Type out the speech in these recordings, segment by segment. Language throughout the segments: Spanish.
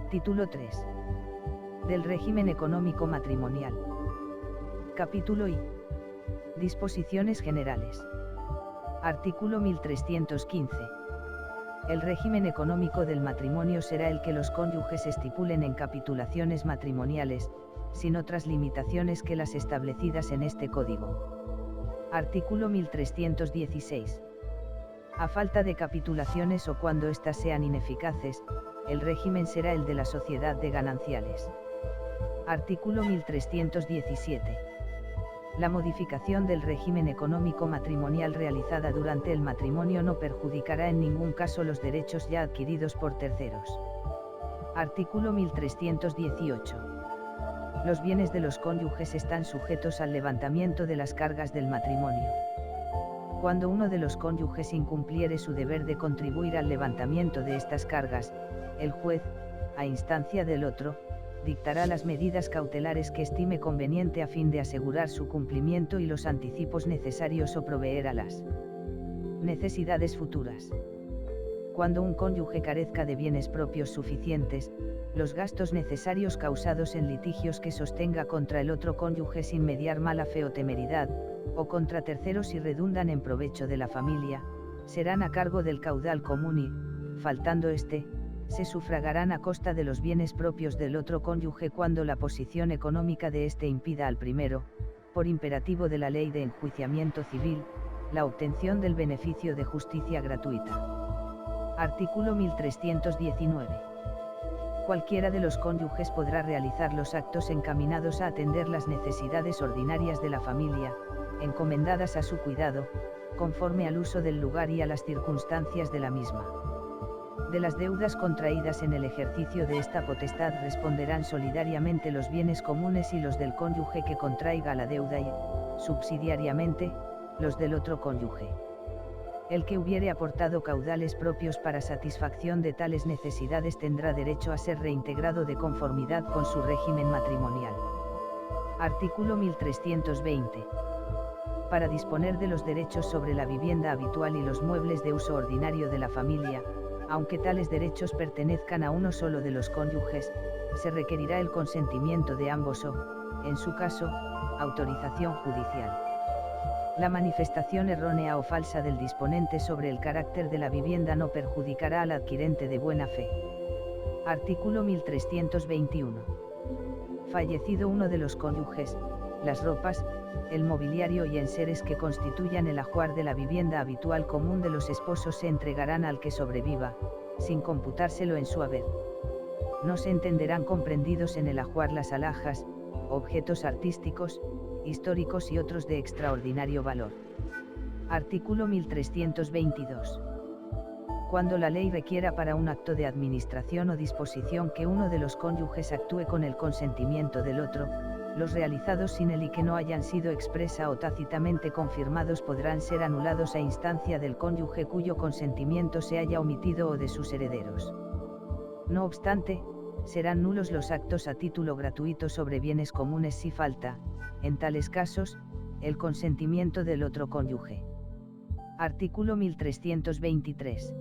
Título 3. Del régimen económico matrimonial. Capítulo I. Disposiciones generales. Artículo 1315. El régimen económico del matrimonio será el que los cónyuges estipulen en capitulaciones matrimoniales, sin otras limitaciones que las establecidas en este Código. Artículo 1316. A falta de capitulaciones o cuando éstas sean ineficaces, el régimen será el de la sociedad de gananciales. Artículo 1317. La modificación del régimen económico matrimonial realizada durante el matrimonio no perjudicará en ningún caso los derechos ya adquiridos por terceros. Artículo 1318. Los bienes de los cónyuges están sujetos al levantamiento de las cargas del matrimonio. Cuando uno de los cónyuges incumpliere su deber de contribuir al levantamiento de estas cargas, el juez, a instancia del otro, dictará las medidas cautelares que estime conveniente a fin de asegurar su cumplimiento y los anticipos necesarios o proveer a las necesidades futuras. Cuando un cónyuge carezca de bienes propios suficientes, los gastos necesarios causados en litigios que sostenga contra el otro cónyuge sin mediar mala fe o temeridad, o contra terceros y redundan en provecho de la familia, serán a cargo del caudal común y, faltando este, se sufragarán a costa de los bienes propios del otro cónyuge cuando la posición económica de éste impida al primero, por imperativo de la ley de enjuiciamiento civil, la obtención del beneficio de justicia gratuita. Artículo 1319. Cualquiera de los cónyuges podrá realizar los actos encaminados a atender las necesidades ordinarias de la familia, encomendadas a su cuidado, conforme al uso del lugar y a las circunstancias de la misma. De las deudas contraídas en el ejercicio de esta potestad responderán solidariamente los bienes comunes y los del cónyuge que contraiga la deuda y, subsidiariamente, los del otro cónyuge. El que hubiere aportado caudales propios para satisfacción de tales necesidades tendrá derecho a ser reintegrado de conformidad con su régimen matrimonial. Artículo 1320. Para disponer de los derechos sobre la vivienda habitual y los muebles de uso ordinario de la familia, aunque tales derechos pertenezcan a uno solo de los cónyuges, se requerirá el consentimiento de ambos o, en su caso, autorización judicial. La manifestación errónea o falsa del disponente sobre el carácter de la vivienda no perjudicará al adquirente de buena fe. Artículo 1321. Fallecido uno de los cónyuges, las ropas, el mobiliario y enseres que constituyan el ajuar de la vivienda habitual común de los esposos se entregarán al que sobreviva, sin computárselo en su haber. No se entenderán comprendidos en el ajuar las alhajas, objetos artísticos, históricos y otros de extraordinario valor. Artículo 1322. Cuando la ley requiera para un acto de administración o disposición que uno de los cónyuges actúe con el consentimiento del otro, los realizados sin él y que no hayan sido expresa o tácitamente confirmados podrán ser anulados a instancia del cónyuge cuyo consentimiento se haya omitido o de sus herederos. No obstante, serán nulos los actos a título gratuito sobre bienes comunes si falta, en tales casos, el consentimiento del otro cónyuge. Artículo 1323.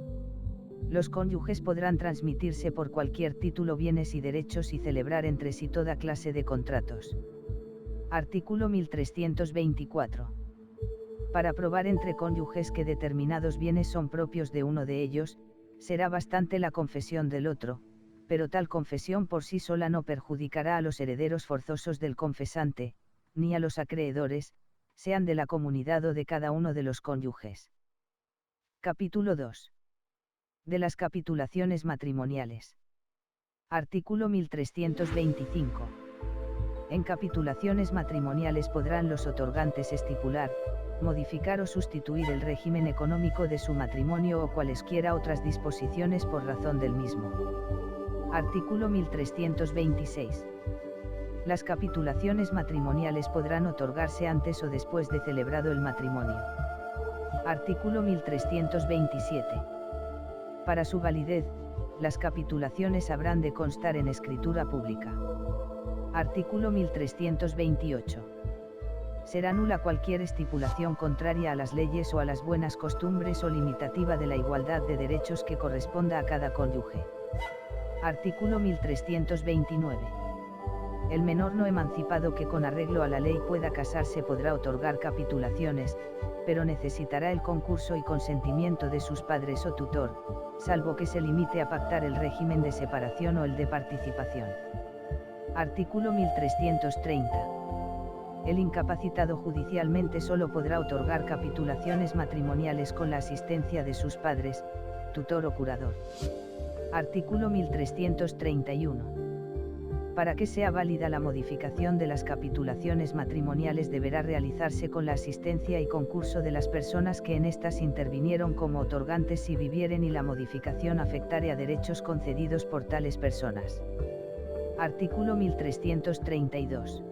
Los cónyuges podrán transmitirse por cualquier título bienes y derechos y celebrar entre sí toda clase de contratos. Artículo 1324. Para probar entre cónyuges que determinados bienes son propios de uno de ellos, será bastante la confesión del otro, pero tal confesión por sí sola no perjudicará a los herederos forzosos del confesante, ni a los acreedores, sean de la comunidad o de cada uno de los cónyuges. Capítulo 2. De las capitulaciones matrimoniales. Artículo 1325. En capitulaciones matrimoniales podrán los otorgantes estipular, modificar o sustituir el régimen económico de su matrimonio o cualesquiera otras disposiciones por razón del mismo. Artículo 1326. Las capitulaciones matrimoniales podrán otorgarse antes o después de celebrado el matrimonio. Artículo 1327. Para su validez, las capitulaciones habrán de constar en escritura pública. Artículo 1328. Será nula cualquier estipulación contraria a las leyes o a las buenas costumbres o limitativa de la igualdad de derechos que corresponda a cada cónyuge. Artículo 1329. El menor no emancipado que con arreglo a la ley pueda casarse podrá otorgar capitulaciones, pero necesitará el concurso y consentimiento de sus padres o tutor, salvo que se limite a pactar el régimen de separación o el de participación. Artículo 1330. El incapacitado judicialmente solo podrá otorgar capitulaciones matrimoniales con la asistencia de sus padres, tutor o curador. Artículo 1331. Para que sea válida la modificación de las capitulaciones matrimoniales deberá realizarse con la asistencia y concurso de las personas que en estas intervinieron como otorgantes si vivieren y la modificación afectare a derechos concedidos por tales personas. Artículo 1332.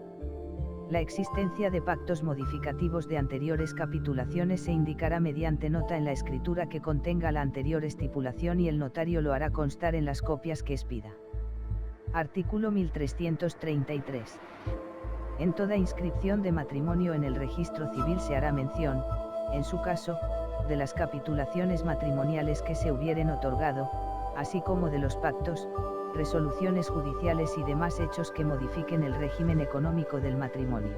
La existencia de pactos modificativos de anteriores capitulaciones se indicará mediante nota en la escritura que contenga la anterior estipulación y el notario lo hará constar en las copias que expida. Artículo 1333. En toda inscripción de matrimonio en el registro civil se hará mención, en su caso, de las capitulaciones matrimoniales que se hubieren otorgado, así como de los pactos, resoluciones judiciales y demás hechos que modifiquen el régimen económico del matrimonio.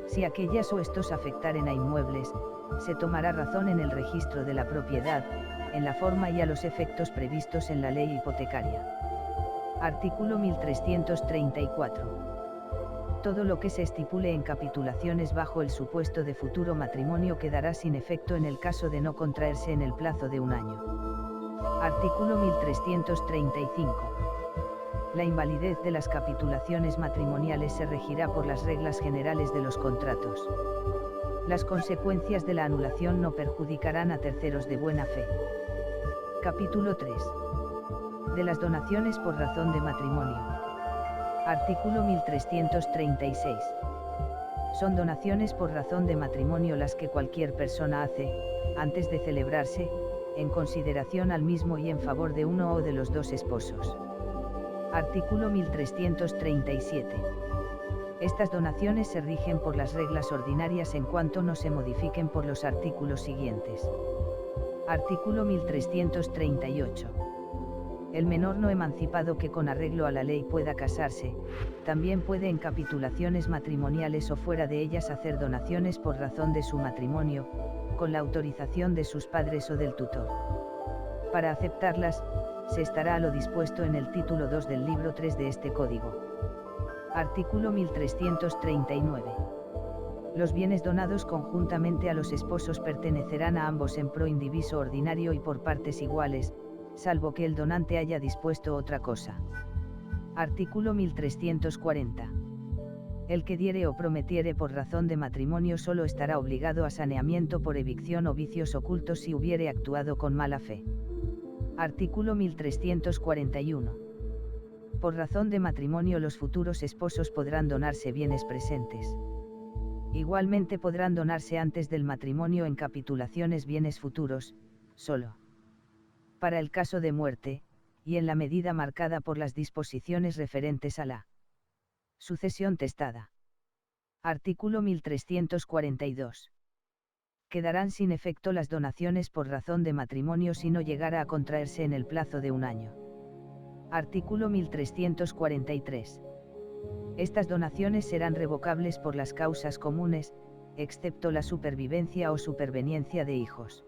Si aquellas o estos afectaren a inmuebles, se tomará razón en el registro de la propiedad, en la forma y a los efectos previstos en la ley hipotecaria. Artículo 1334. Todo lo que se estipule en capitulaciones bajo el supuesto de futuro matrimonio quedará sin efecto en el caso de no contraerse en el plazo de un año. Artículo 1335. La invalidez de las capitulaciones matrimoniales se regirá por las reglas generales de los contratos. Las consecuencias de la anulación no perjudicarán a terceros de buena fe. Capítulo 3. De las donaciones por razón de matrimonio. Artículo 1336. Son donaciones por razón de matrimonio las que cualquier persona hace, antes de celebrarse, en consideración al mismo y en favor de uno o de los dos esposos. Artículo 1337. Estas donaciones se rigen por las reglas ordinarias en cuanto no se modifiquen por los artículos siguientes. Artículo 1338. El menor no emancipado que con arreglo a la ley pueda casarse, también puede en capitulaciones matrimoniales o fuera de ellas hacer donaciones por razón de su matrimonio, con la autorización de sus padres o del tutor. Para aceptarlas, se estará a lo dispuesto en el título 2 del libro 3 de este código. Artículo 1339. Los bienes donados conjuntamente a los esposos pertenecerán a ambos en pro indiviso ordinario y por partes iguales, salvo que el donante haya dispuesto otra cosa. Artículo 1340. El que diere o prometiere por razón de matrimonio solo estará obligado a saneamiento por evicción o vicios ocultos si hubiere actuado con mala fe. Artículo 1341. Por razón de matrimonio los futuros esposos podrán donarse bienes presentes. Igualmente podrán donarse antes del matrimonio en capitulaciones bienes futuros, solo para el caso de muerte, y en la medida marcada por las disposiciones referentes a la sucesión testada. Artículo 1342. Quedarán sin efecto las donaciones por razón de matrimonio si no llegara a contraerse en el plazo de un año. Artículo 1343. Estas donaciones serán revocables por las causas comunes, excepto la supervivencia o superveniencia de hijos.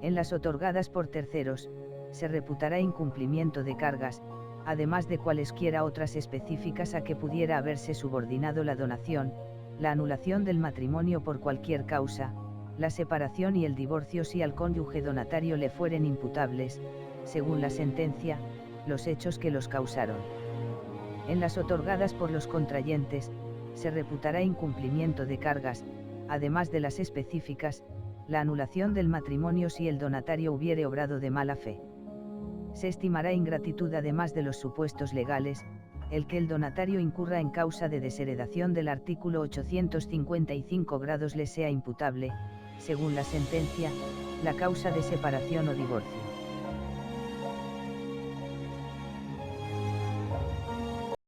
En las otorgadas por terceros, se reputará incumplimiento de cargas, además de cualesquiera otras específicas a que pudiera haberse subordinado la donación, la anulación del matrimonio por cualquier causa, la separación y el divorcio si al cónyuge donatario le fueren imputables, según la sentencia, los hechos que los causaron. En las otorgadas por los contrayentes, se reputará incumplimiento de cargas, además de las específicas, la anulación del matrimonio si el donatario hubiere obrado de mala fe. Se estimará ingratitud además de los supuestos legales, el que el donatario incurra en causa de desheredación del artículo 855 grados le sea imputable, según la sentencia, la causa de separación o divorcio.